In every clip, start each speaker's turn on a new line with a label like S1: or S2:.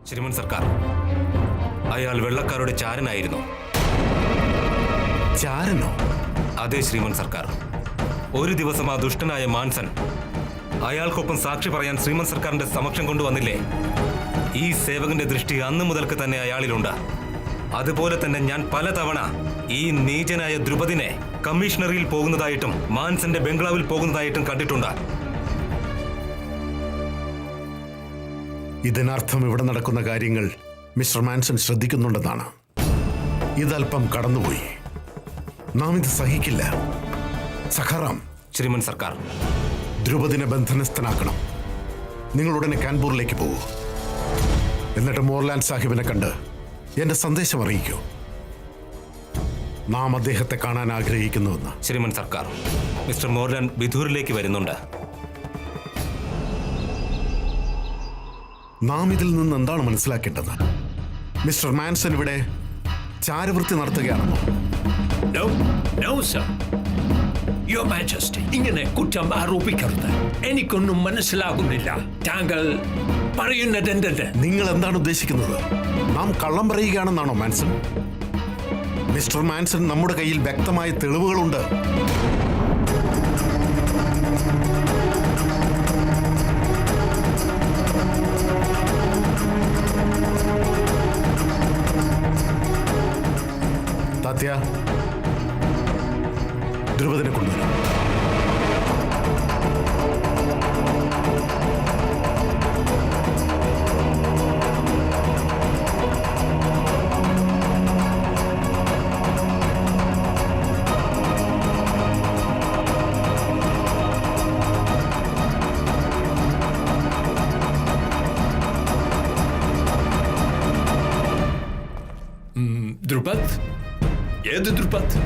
S1: ശ്രീമൻ സർക്കാർ, അയാൾ വെള്ളക്കാരുടെ ചാരനായിരുന്നു.
S2: ചാരനോ?
S1: അതെ ശ്രീമൻ സർക്കാർ. ഒരു ദിവസം ആ ദുഷ്ടനായ മാൻസൻ അയാൾക്കൊപ്പം സാക്ഷി പറയാൻ ശ്രീമൻ സർക്കാരിന്റെ സമക്ഷം കൊണ്ടുവന്നില്ലേ? ഈ സേവകന്റെ ദൃഷ്ടി അന്നു മുതൽക്ക് തന്നെ അയാളിലുണ്ട്. അതുപോലെ തന്നെ ഞാൻ പലതവണ ഈ നീചനായ ദ്രുപദിനെ കമ്മീഷണറിയിൽ പോകുന്നതായിട്ടും മാൻസന്റെ ബംഗ്ലാവിൽ പോകുന്നതായിട്ടും കണ്ടിട്ടുണ്ട്.
S2: ഇതിനർത്ഥം ഇവിടെ നടക്കുന്ന കാര്യങ്ങൾ മിസ്റ്റർ മാൻസൺ ശ്രദ്ധിക്കുന്നുണ്ടെന്നാണ്. ഇതല്പം കടന്നുപോയി. നാം ഇത് സഹിക്കില്ല. സഖാറാം.
S1: ശ്രീമൻ സർക്കാർ,
S2: ദ്രുപദിനെ ബന്ധനസ്ഥനാക്കണം. നിങ്ങൾ ഉടനെ കാൻപൂറിലേക്ക് പോകൂ. എന്നിട്ട് മോർലാൻഡ് സാഹിബിനെ കണ്ട് എന്റെ സന്ദേശം അറിയിക്കൂ. നാം അദ്ദേഹത്തെ കാണാൻ ആഗ്രഹിക്കുന്നുവെന്ന്.
S1: ശ്രീമൻ സർക്കാർ, മിസ്റ്റർ മോർലാൻഡ് ബിധൂരിലേക്ക് വരുന്നുണ്ട്.
S2: നാം ഇതിൽ നിന്ന് എന്താണ് മനസ്സിലാക്കേണ്ടത്? മിസ്റ്റർ മാൻസൺ ഇവിടെ ചാരവൃത്തി നടത്തുകയാണെന്നോ?
S3: No, no, sir. Your Majesty, ഇങ്ങനെ കുറ്റം ആരോപിക്കരുത്. എനിക്കൊന്നും മനസ്സിലാകുന്നില്ല. താങ്കൾ പറയുന്നത് എന്തെന്ന്?
S2: നിങ്ങൾ എന്താണ് ഉദ്ദേശിക്കുന്നത്? നാം കള്ളം പറയുകയാണെന്നാണോ മാൻസൺ? മിസ്റ്റർ മാൻസൺ, നമ്മുടെ കയ്യിൽ വ്യക്തമായ തെളിവുകളുണ്ട്. താത്യ, ദ്രുപദിനെ കൊണ്ടുവരും.
S3: ദ്രുപദ്? ഏത് ദ്രുപദ്?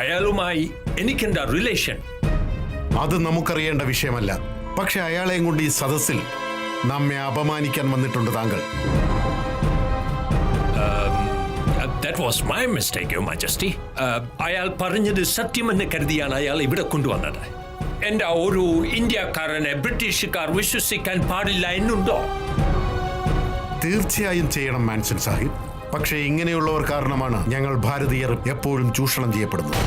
S3: അയാളുമായി എനിക്കെന്താ റിലേഷൻ?
S2: അത് നമുക്കറിയേണ്ട വിഷയമല്ല. പക്ഷെ അയാളെയും കൊണ്ട് ഈ സദസ്സിൽ നമ്മെ അപമാനിക്കാൻ വന്നിട്ടുണ്ട് താങ്കൾ.
S3: That was my mistake, Your Majesty. അയാൾ പറഞ്ഞത് സത്യമെന്ന് കരുതിയാണ് അയാൾ ഇവിടെ കൊണ്ടുവന്നത്. എന്താ ഒരു ഇന്ത്യക്കാരനെ ബ്രിട്ടീഷുകാർ വിശ്വസിക്കാൻ പാടില്ല എന്നുണ്ടോ?
S2: തീർച്ചയായും ചെയ്യണം മാൻസൺ സാഹിബ്. പക്ഷേ ഇങ്ങനെയുള്ളവർ കാരണമാണ് ഞങ്ങൾ ഭാരതീയർ എപ്പോഴും ചൂഷണം ചെയ്യപ്പെടുന്നത്.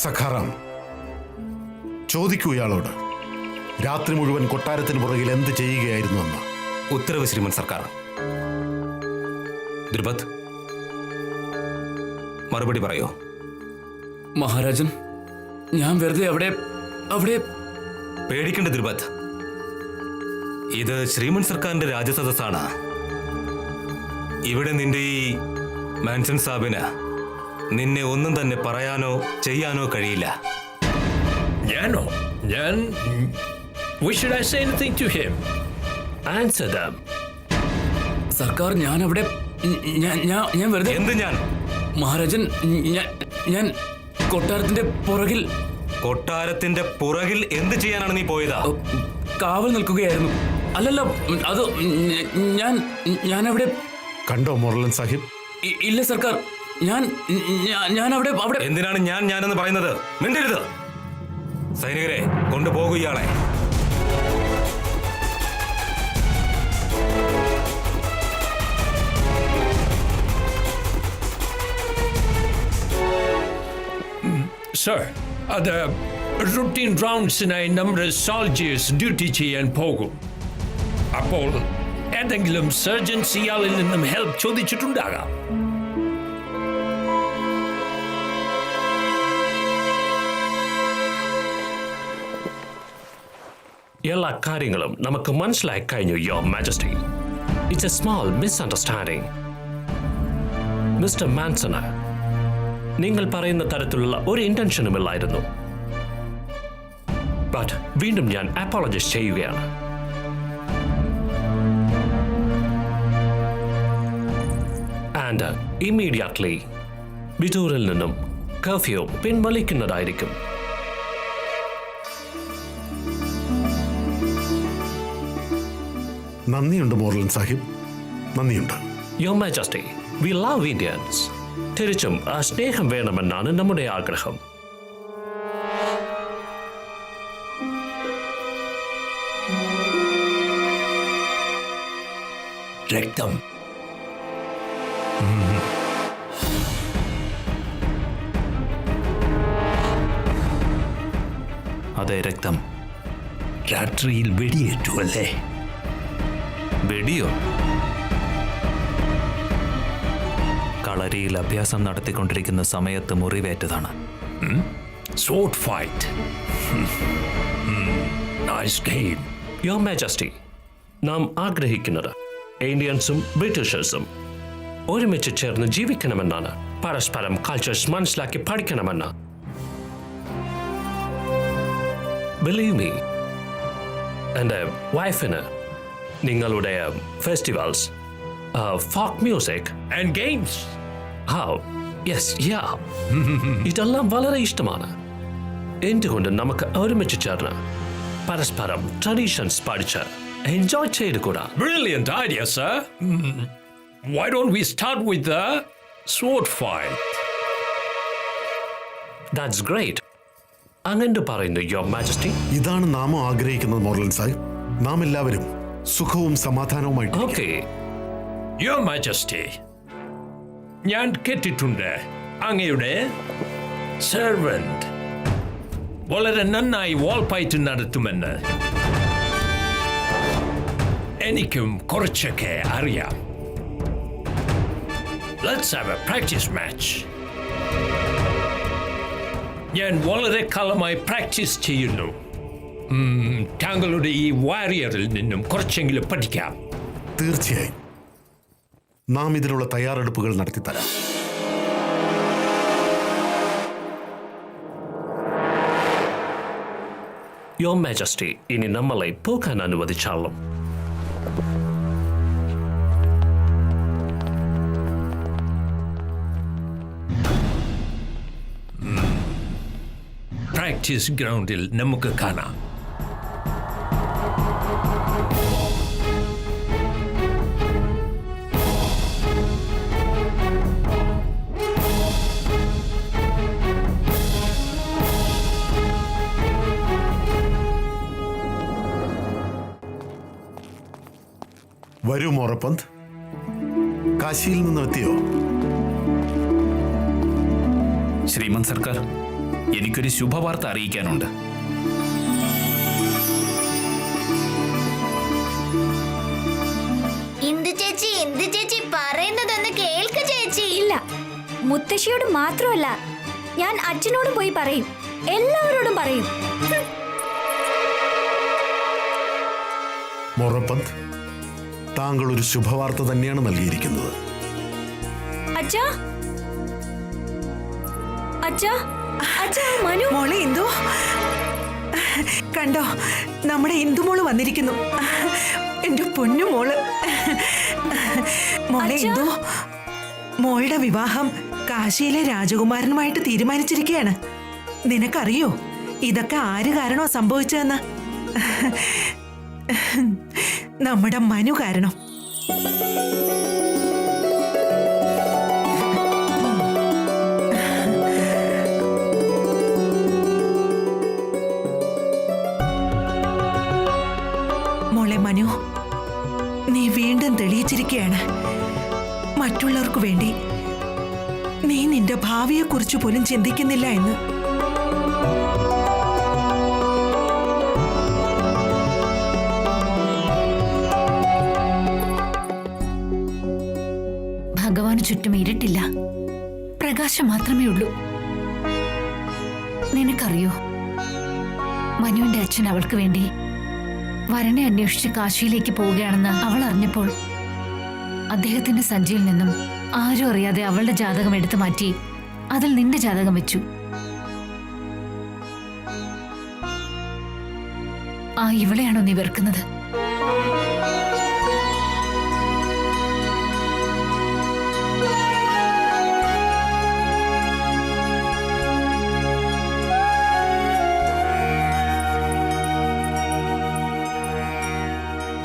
S2: സഖാറാം, ചോദിക്കൂ ഇയാളോട് രാത്രി മുഴുവൻ കൊട്ടാരത്തിന് പുറകിൽ എന്ത് ചെയ്യുകയായിരുന്നു എന്ന്.
S1: ഉത്തരവ് ശ്രീമൻ സർക്കാർ. ദ്രുപദ്, മറുപടി പറയോ?
S4: മഹാരാജൻ, ഞാൻ വെറുതെ അവിടെ
S1: പേടിക്കേണ്ട ദ്രുപദ്. ഇത് ശ്രീമൻ സർക്കാരിന്റെ രാജസദസ്സാണ്. ഇവിടെ നിന്റെ ഈ മാൻസൺ സാബിന് നിന്നെ ഒന്നും തന്നെ പറയാനോ ചെയ്യാനോ കഴിയില്ല.
S3: ഞാനോ? Why should I say anything to him? Answer them.
S4: സർക്കാർ, ഞാൻ വെറുതെ.
S1: എന്ത് ഞാൻ?
S4: മഹാരാജൻ, ഞാൻ
S1: കൊട്ടാരത്തിന്റെ പുറകിൽ എന്ത് ചെയ്യാനാണ് നീ പോയത്?
S4: കാവൽ നിൽക്കുകയായിരുന്നു. അല്ലല്ല, അത് ഞാനവിടെ.
S2: കണ്ടോ മോർലാൻഡ് സാഹിബ്?
S4: ഇല്ല സർക്കാർ, ഞാൻ അവിടെ.
S1: എന്തിനാണ് ഞാനെന്ന് പറയുന്നത്? മിണ്ടരുത്. സൈനികരെ, കൊണ്ടുപോകൂ ഇയാളെ.
S3: Sir, അത് റുട്ടീൻ റൗണ്ട്സിനായി നമ്മുടെ സോൾജേഴ്സ് ഡ്യൂട്ടി ചെയ്യാൻ പോകും. അപ്പോൾ ഏതെങ്കിലും സർജൻസ് ഇയാളിൽ നിന്നും ഹെൽപ്പ് ചോദിച്ചിട്ടുണ്ടാകാം. എല്ലാ കാര്യങ്ങളും നമുക്ക് മനസ്സിലായി കഴിഞ്ഞു, your majesty. It's a small misunderstanding. Mister Manson നിങ്ങൾ പറയുന്ന തരത്തിലുള്ള ഒരു ഇന്റൻഷനുമില്ലായിരുന്നു. ബട്ട് വീണ്ടും ഞാൻ അപ്പോളജൈസ് ചെയ്യുകയാണ്. ആൻഡ് ഇമ്മീഡിയറ്റ്ലി ബിദൂറിൽ നിന്നും കർഫ്യൂ പിൻവലിക്കുന്നതായിരിക്കും.
S2: നന്ദിയുണ്ട് മോർലൻ സാഹിബ്, നന്ദിയുണ്ട്.
S3: Your majesty, we love Indians. തിരിച്ചും ആ സ്നേഹം വേണമെന്നാണ് നമ്മുടെ ആഗ്രഹം. രക്തം.
S5: അതെ, രക്തം.
S3: രാത്രിയിൽ വെടിയേറ്റു അല്ലേ?
S5: വെടിയോ? കളരിയിൽ അഭ്യാസം നടത്തിക്കൊണ്ടിരിക്കുന്ന സമയത്ത് മുറിവേറ്റതാണ്.
S3: Sword fight. Nice game. Your Majesty, നാം ആഗ്രഹിക്കുന്നത് ഇന്ത്യൻസും ബ്രിട്ടീഷേഴ്സും ഒരുമിച്ച് ചേർന്ന് ജീവിക്കണമെന്നാണ്. പരസ്പരം കൾച്ചേഴ്സ് മനസ്സിലാക്കി പഠിക്കണമെന്ന്. Believe me, എൻ്റെ വൈഫിന് നിങ്ങളുടെ festivals, folk music and games, ഇതെല്ലാം വളരെ ഇഷ്ടമാണ്. എന്തുകൊണ്ട് നമുക്ക് ഒരുമിച്ച് ചേർന്ന് പരസ്പരം ട്രഡീഷൻസ് പഠിച്ച് enjoy ചെയ്തുകൂടാ? Brilliant idea, sir. Why don't we start with the sword fight? That's great. അങ്ങനെ പറയുന്നു, യുവർ മാജസ്റ്റി.
S2: ഇതാണ് നാം ആഗ്രഹിക്കുന്നത് മോർലൻ സാഹിബ്. നാം എല്ലാവരും സുഖവും സമാധാനവുമായിട്ട്.
S3: ഓക്കെ, യുവർ മാജസ്റ്റി, ഞാൻ കേട്ടിട്ടുണ്ട് അങ്ങയുടെ സെർവന്റ് വളരെ നന്നായി വാൾഫൈറ്റ് നടത്തുമെന്ന്. എനിക്കും കുറച്ചൊക്കെ അറിയാം. Let's have a practice match. ഞാൻ വളരെ കാലമായി പ്രാക്ടീസ് ചെയ്യുന്നു. താങ്കളുടെ ഈ വാരിയറിൽ നിന്നും കുറച്ചെങ്കിലും പഠിക്കാം.
S2: തീർച്ചയായും നാം ഇതിനുള്ള തയ്യാറെടുപ്പുകൾ നടത്തിത്തരാം.
S3: യുവർ മാജസ്റ്റി, ഇനി നമ്മളെ പോകാൻ അനുവദിച്ചാലും. പ്രാക്ടീസ് ഗ്രൗണ്ടിൽ നമുക്ക് കാണാം.
S2: വരൂ മോറപ്പന്ത്, കാശിയിൽ നിന്ന് എത്തിയോ?
S5: ശ്രീമന്ത് സർക്കാർ, എനിക്കൊരു ശുഭവാർത്ത അറിയിക്കാനുണ്ട്.
S6: എന്ത് ചേച്ചി പറയുന്നതൊന്ന് കേൾക്ക് ചേച്ചി.
S7: ഇല്ല, മുത്തശ്ശിയോട് മാത്രമല്ല, ഞാൻ അച്ഛനോടും പോയി പറയും, എല്ലാവരോടും പറയും.
S2: മോറപ്പന്ത്, താങ്കൾ ഒരു ശുഭവാർത്ത തന്നെയാണ് നൽകിയിരിക്കുന്നത്.
S7: അച്ഛാ, അച്ഛാ, അച്ഛാ, മനു.
S8: മോളെ ഇന്ദു, കണ്ടോ, നമ്മുടെ ഇന്ദുമോള് വന്നിരിക്കുന്നു. എന്റെ പൊന്നു മോള്. മോളെ
S7: അച്ഛാ.
S8: ഇന്ദു, മോളുടെ വിവാഹം കാശിയിലെ രാജകുമാരനുമായിട്ട് തീരുമാനിച്ചിരിക്കുകയാണ്. നിനക്കറിയോ ഇതൊക്കെ ആര് കാരണോ സംഭവിച്ചതെന്ന്? നമ്മുടെ മനു കാരണം. മോളെ മനു, നീ വീണ്ടും തെളിയിച്ചിരിക്കുകയാണ് മറ്റുള്ളവർക്ക് വേണ്ടി നീ നിന്റെ ഭാവിയെക്കുറിച്ച് പോലും ചിന്തിക്കുന്നില്ല എന്ന്.
S6: ഭഗവാന് ചുറ്റും ഇരുട്ടില്ല, പ്രകാശം മാത്രമേ ഉള്ളൂ. നിനക്കറിയോ, മനുവിന്റെ അച്ഛൻ അവൾക്ക് വേണ്ടി വരനെ അന്വേഷിച്ച് കാശിയിലേക്ക് പോവുകയാണെന്ന് അവൾ അറിഞ്ഞപ്പോൾ അദ്ദേഹത്തിന്റെ സഞ്ചിയിൽ നിന്നും ആരും അറിയാതെ അവളുടെ ജാതകം എടുത്തു മാറ്റി അതിൽ നിന്റെ ജാതകം വെച്ചു. ആ ഇവളെയാണോ നീ വെറുക്കുന്നത്?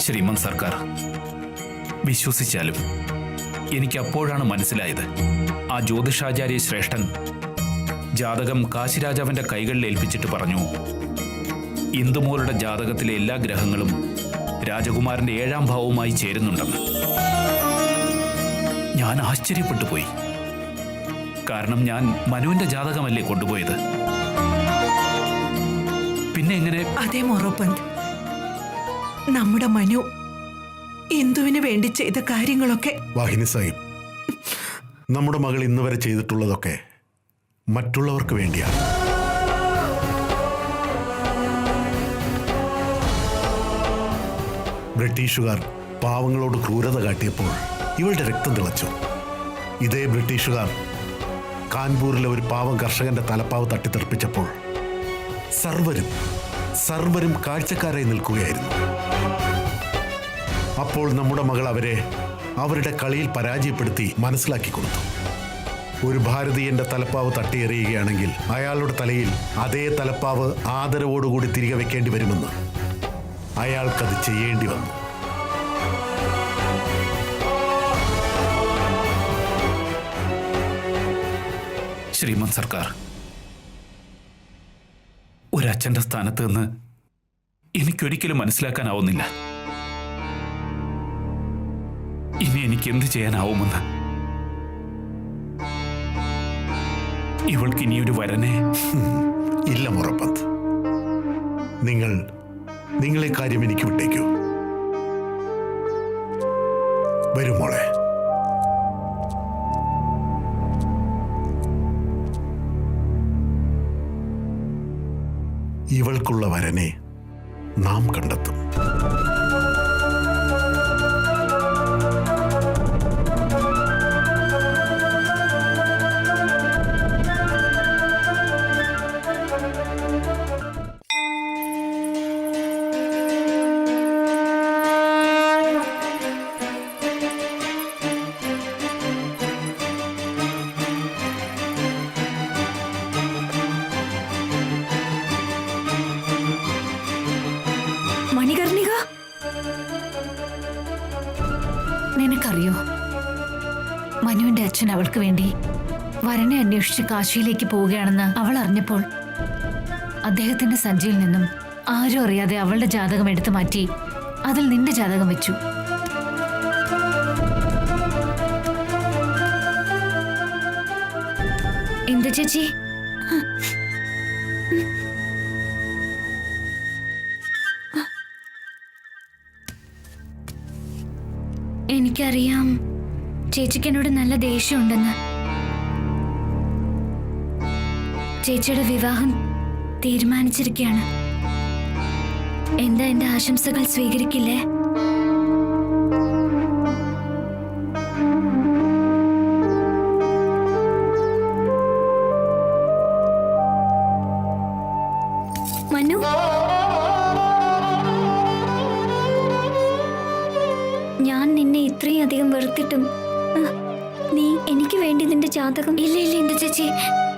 S5: ശ്രീമൻ സർക്കാർ, വിശ്വസിച്ചാലും എനിക്ക് അപ്പോഴാണ് മനസ്സിലായത് ആ ജ്യോതിഷാചാര്യ ശ്രേഷ്ഠൻ ജാതകം കാശിരാജാവിന്റെ കൈകളിൽ ഏൽപ്പിച്ചിട്ട് പറഞ്ഞു, ഇന്ദുമോളുടെ ജാതകത്തിലെ എല്ലാ ഗ്രഹങ്ങളും രാജകുമാരന്റെ 7ാം ഭാവവുമായി ചേരുന്നുണ്ടെന്ന്. ഞാൻ ആശ്ചര്യപ്പെട്ടു പോയി. കാരണം ഞാൻ മനുവിന്റെ ജാതകമല്ലേ കൊണ്ടുപോയത്. പിന്നെ എങ്ങനെ?
S8: അതേ മൊറോപ്പന്ത്, നമ്മുടെ മനു ഇന്ദുവിന് വേണ്ടി ചെയ്ത കാര്യങ്ങളൊക്കെ.
S2: വാഹിനി സാഹിബ്, നമ്മുടെ മകൾ ഇന്ന് വരെ ചെയ്തിട്ടുള്ളതൊക്കെ മറ്റുള്ളവർക്ക് വേണ്ടിയാണ്. ബ്രിട്ടീഷുകാർ പാവങ്ങളോട് ക്രൂരത കാട്ടിയപ്പോൾ ഇവളുടെ രക്തം തിളച്ചു. ഇതേ ബ്രിട്ടീഷുകാർ കാൺപൂരിലെ ഒരു പാവം കർഷകന്റെ തലപ്പാവ് തട്ടിത്തെറിപ്പിച്ചപ്പോൾ സർവരും കാഴ്ചക്കാരായി നിൽക്കുകയായിരുന്നു. അപ്പോൾ നമ്മുടെ മകൾ അവരെ അവരുടെ കളിയിൽ പരാജയപ്പെടുത്തി മനസ്സിലാക്കി കൊടുത്തു. ഒരു ഭാരതീയന്റെ തലപ്പാവ് തട്ടിയെറിയുകയാണെങ്കിൽ അയാളുടെ തലയിൽ അതേ തലപ്പാവ് ആദരവോടുകൂടി തിരികെ വെക്കേണ്ടി വരുമെന്ന് അയാൾക്കത് ചെയ്യേണ്ടി വന്നു.
S5: ശ്രീമൻ സർക്കാർ, ഒരച്ഛന്റെ സ്ഥാനത്ത് നിന്ന് എനിക്കൊരിക്കലും മനസ്സിലാക്കാനാവുന്നില്ല ഇനി എനിക്ക് എന്ത് ചെയ്യാനാവുമെന്ന്. ഇവൾക്ക് ഇനിയൊരു വരനെ
S2: ഇല്ല മൊറപ്പന്ത്, നിങ്ങളെ കാര്യം എനിക്ക് വിട്ടേക്കൂ. വരൂ മോളെ. ഇവൾക്കുള്ള വരനെ നാം കണ്ടെത്തും.
S6: മണികർണിക, നിനക്കറിയോ, മനുവിന്റെ അച്ഛൻ അവൾക്ക് വേണ്ടി വരനെ അന്വേഷിച്ച് കാശിയിലേക്ക് പോവുകയാണെന്ന് അവൾ അറിഞ്ഞപ്പോൾ അദ്ദേഹത്തിന്റെ സഞ്ചിയിൽ നിന്നും ആരും അറിയാതെ അവളുടെ ജാതകം എടുത്തു മാറ്റി അതിൽ നിന്റെ ജാതകം വെച്ചു. എന്ത് ചേച്ചി? എനിക്കറിയാം ചേച്ചിക്ക് എന്നോട് നല്ല ദേഷ്യമുണ്ടെന്ന്. ചേച്ചിയുടെ വിവാഹം തീരുമാനിച്ചിരിക്കുകയാണ്. എന്താ എന്റെ ആശംസകൾ സ്വീകരിക്കില്ലേ? മനു, ഞാൻ നിന്നെ ഇത്രയും അധികം വെറുത്തിട്ടും നീ എനിക്ക് വേണ്ടി നിന്റെ ജാതകം. ഇല്ല ഇല്ല എന്റെ ചേച്ചി,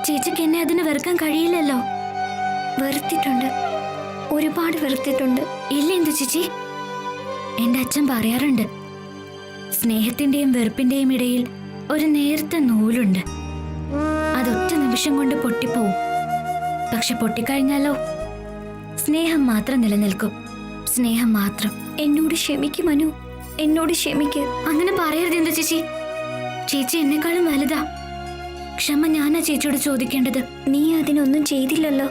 S6: ചേച്ചിക്ക് എന്നെ അതിന് വെറുക്കാൻ കഴിയില്ലല്ലോ. വെറുത്തിട്ടുണ്ട്, ഒരുപാട് വെറുത്തിട്ടുണ്ട്. ഇല്ല എന്തു ചേച്ചി, എന്റെ അച്ഛൻ പറയാറുണ്ട്, സ്നേഹത്തിന്റെയും വെറുപ്പിന്റെയും ഇടയിൽ ഒരു നേർത്ത നൂലുണ്ട്. അതൊറ്റ നിമിഷം കൊണ്ട് പൊട്ടിപ്പോവും. പക്ഷെ പൊട്ടിക്കഴിഞ്ഞാലോ സ്നേഹം മാത്രം നിലനിൽക്കും. സ്നേഹം മാത്രം. എന്നോട് ക്ഷമിക്കും മനു, എന്നോട് ക്ഷമിക്ക്. അങ്ങനെ പറയരുത് എന്താ ചേച്ചി, ചേച്ചി എന്നെക്കാളും വലുതാ. ക്ഷമ ഞാനാ ചേച്ചിയോട് ചോദിക്കേണ്ടത്. നീ അതിനൊന്നും ചെയ്തില്ലല്ലോ.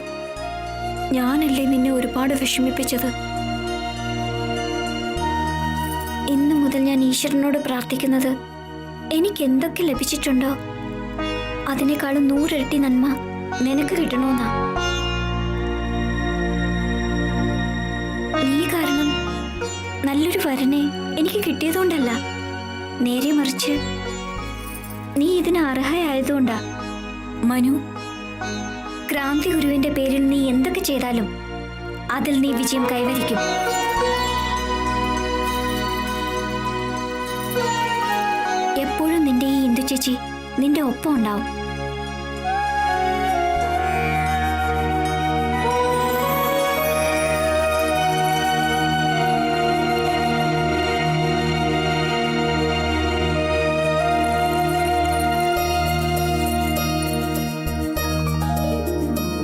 S6: ഞാനല്ലേ നിന്നെ ഒരുപാട് വിഷമിപ്പിച്ചത്. ഇന്നു മുതൽ ഞാൻ ഈശ്വരനോട് പ്രാർത്ഥിക്കുന്നത് എനിക്ക് എന്തൊക്കെ ലഭിച്ചിട്ടുണ്ടോ അതിനേക്കാളും 100 ഇരട്ടി നന്മ നിനക്ക് കിട്ടണമെന്നാ. നീ കാരണം കഴിയാത്തോണ്ടല്ല, നേരെ മറിച്ച് നീ ഇതിന് അർഹയായതുകൊണ്ടാ. മനു, ക്രാന്തി ഗുരുവിന്റെ പേരിൽ നീ എന്തൊക്കെ ചെയ്താലും അതിൽ നീ വിജയം കൈവരിക്കും. എപ്പോഴും നിന്റെ ഈ ഇന്ദു ചേച്ചി നിന്റെ ഒപ്പം ഉണ്ടാവും.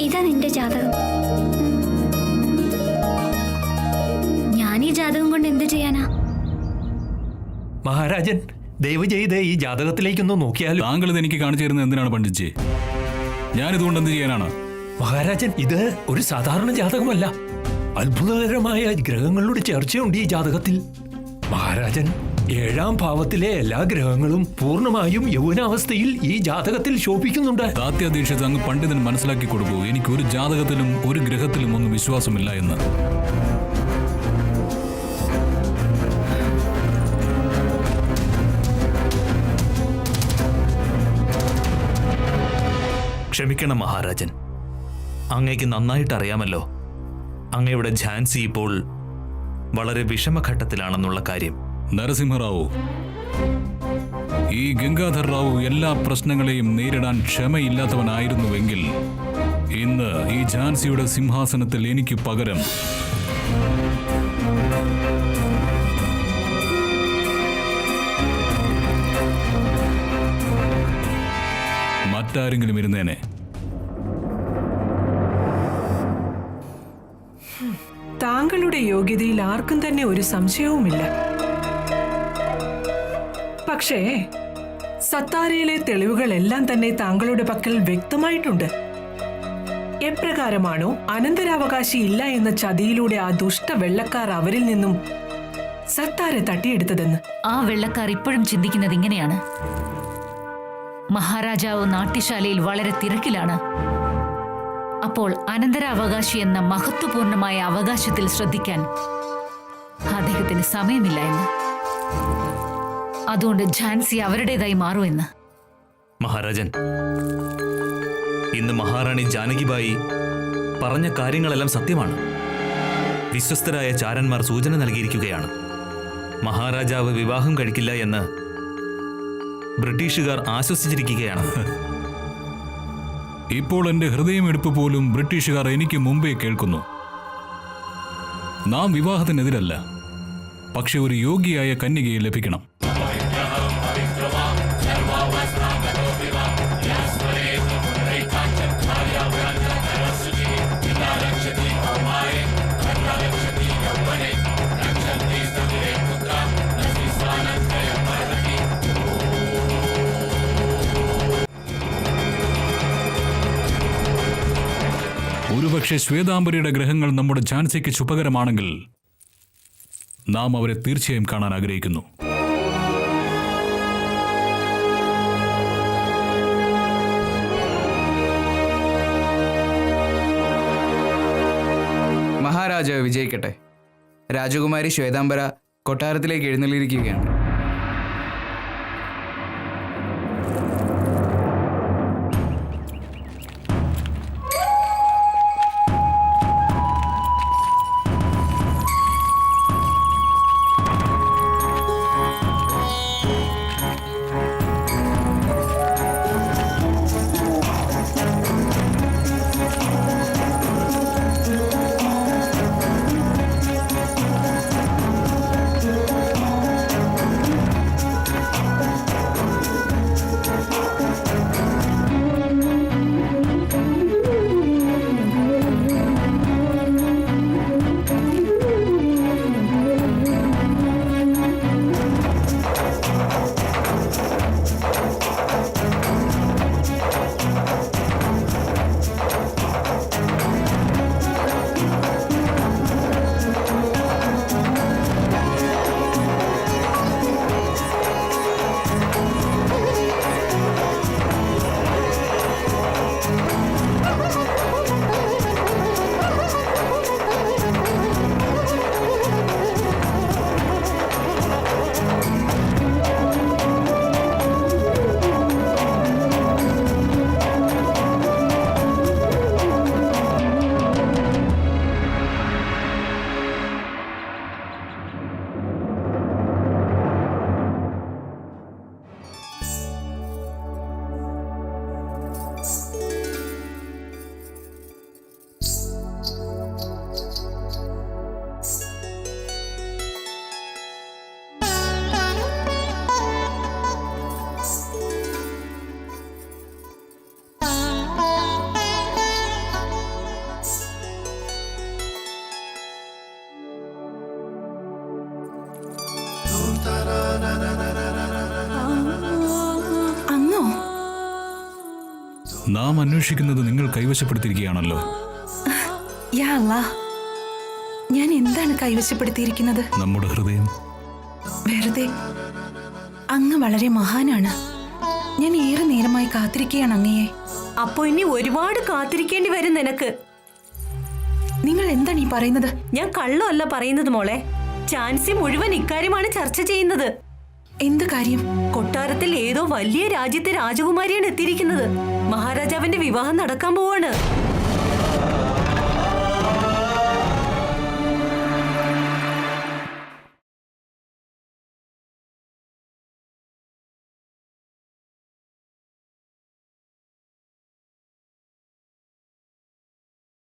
S6: ഇതാ നിന്റെ ജാതകം. ഞാൻ ഈ ജാതകം കൊണ്ട് എന്ത് ചെയ്യാനാ?
S3: മഹാരാജൻ, ദയവ് ചെയ്ത് ഈ ജാതകത്തിലേക്കൊന്ന് നോക്കിയാലോ?
S5: താങ്കൾ ഇത് എനിക്ക് കാണിച്ചു തരുന്നത് എന്തിനാണ് പണ്ഡിറ്റ്ജി? ഞാനിതുകൊണ്ട് എന്ത് ചെയ്യാനാണ്?
S3: മഹാരാജൻ, ഇത് ഒരു സാധാരണ ജാതകമല്ല. അത്ഭുതകരമായ ഗ്രഹങ്ങളുടെ ചർച്ചയുണ്ട് ഈ ജാതകത്തിൽ. മഹാരാജൻ, 7ാം ഭാവത്തിലെ എല്ലാ ഗ്രഹങ്ങളും പൂർണ്ണമായും യൗവനാവസ്ഥയിൽ ഈ ജാതകത്തിൽ ശോഭിക്കുന്നുണ്ട്.
S5: താത്യാധീക്ഷത്ത് അങ്ങ് പണ്ഡിതൻ മനസ്സിലാക്കി കൊടുക്കൂ. എനിക്ക് ഒരു ജാതകത്തിലും ഒരു ഗ്രഹത്തിലും ഒന്നും വിശ്വാസമില്ല എന്ന്.
S9: ക്ഷമിക്കണം മഹാരാജൻ, അങ്ങയ്ക്ക് നന്നായിട്ട് അറിയാമല്ലോ അങ്ങയുടെ ഝാൻസി ഇപ്പോൾ വളരെ വിഷമഘട്ടത്തിലാണെന്നുള്ള കാര്യം.
S5: നരസിംഹറാവു, ഈ ഗംഗാധർ റാവു എല്ലാ പ്രശ്നങ്ങളെയും നേരിടാൻ ക്ഷമയില്ലാത്തവനായിരുന്നുവെങ്കിൽ ഇന്ന് ഈ ഝാൻസിയുടെ സിംഹാസനത്തിൽ എനിക്ക് പകരം മറ്റാരെങ്കിലും ഇരുന്നേനെ.
S8: താങ്കളുടെ യോഗ്യതയിൽ ആർക്കും തന്നെ ഒരു സംശയവുമില്ല. പക്ഷേ സത്താരയിലെ തെളിവുകളെല്ലാം തന്നെ താങ്കളുടെ പക്കൽ വ്യക്തമായിട്ടുണ്ട്. എപ്രകാരമാണോ അനന്തരാവകാശി ഇല്ല എന്ന ചതിയിലൂടെ ആ ദുഷ്ട വെള്ളക്കാർ അവരിൽ നിന്നും സത്താരെ തട്ടിയെടുത്തതെന്ന്.
S10: ആ വെള്ളക്കാർ ഇപ്പോഴും ചിന്തിക്കുന്നത് ഇങ്ങനെയാണ്: മഹാരാജാവ് നാട്യശാലയിൽ വളരെ തിരക്കിലാണ്, അപ്പോൾ അനന്തരാവകാശി എന്ന മഹത്വപൂർണമായ അവകാശത്തിൽ ശ്രദ്ധിക്കാൻ അദ്ദേഹത്തിന് സമയമില്ല എന്ന്. അതുകൊണ്ട് ഝാൻസി അവരുടേതായി മാറുമെന്ന്.
S9: മഹാരാജൻ, ഇന്ന് മഹാറാണി ജാനകിബായി പറഞ്ഞ കാര്യങ്ങളെല്ലാം സത്യമാണ്. വിശ്വസ്തരായ ചാരന്മാർ സൂചന നൽകിയിരിക്കുകയാണ്. മഹാരാജാവ് വിവാഹം കഴിക്കില്ല എന്ന് ബ്രിട്ടീഷുകാർ ആശ്വസിച്ചിരിക്കുകയാണ്.
S5: ഇപ്പോൾ എന്റെ ഹൃദയമെടുപ്പ് പോലും ബ്രിട്ടീഷുകാർ എനിക്ക് മുമ്പേ കേൾക്കുന്നു. നാം വിവാഹത്തിനെതിരല്ല, പക്ഷെ ഒരു യോഗ്യയായ കന്യകയെ ലഭിക്കണം. ഒരുപക്ഷെ ശ്വേതാംബരിയുടെ ഗ്രഹങ്ങൾ നമ്മുടെ ഝാൻസിക്ക് ശുഭകരമാണെങ്കിൽ നാം അവരെ തീർച്ചയായും കാണാൻ ആഗ്രഹിക്കുന്നു.
S11: മഹാരാജാവ് വിജയിക്കട്ടെ. രാജകുമാരി ശ്വേതാംബര കൊട്ടാരത്തിലേക്ക് എഴുന്നള്ളിയിരിക്കുകയാണ്.
S5: നാം അന്വേഷിക്കുന്നത് നിങ്ങൾ കൈവശപ്പെടുത്തിയിരിക്കുകയാണല്ലോ.
S8: യാ അല്ലാ, ഞാൻ എന്താണ് കൈവശപ്പെടുത്തിയിരിക്കുന്നത്?
S5: നമ്മുടെ ഹൃദയം.
S8: വെറുതെ. അങ്ങ് വളരെ മഹാനാണ്. ഞാൻ ഏറെ നേരമായി കാത്തിരിക്കുകയാണ് അങ്ങയെ.
S12: അപ്പൊ ഇനി ഒരുപാട് കാത്തിരിക്കേണ്ടി വരും നിനക്ക്.
S8: നിങ്ങൾ എന്താണ് ഈ പറയുന്നത്?
S12: ഞാൻ കള്ളമല്ല പറയുന്നത് മോളെ. ചാൻസി മുഴുവൻ ഇക്കാര്യമാണ് ചർച്ച ചെയ്യുന്നത്.
S8: എന്ത് കാര്യം?
S12: കൊട്ടാരത്തിൽ ഏതോ വലിയ രാജ്യത്തെ രാജകുമാരിയാണ് എത്തിയിരിക്കുന്നത്. മഹാരാജാവിന്റെ വിവാഹം നടക്കാൻ പോവാണ്.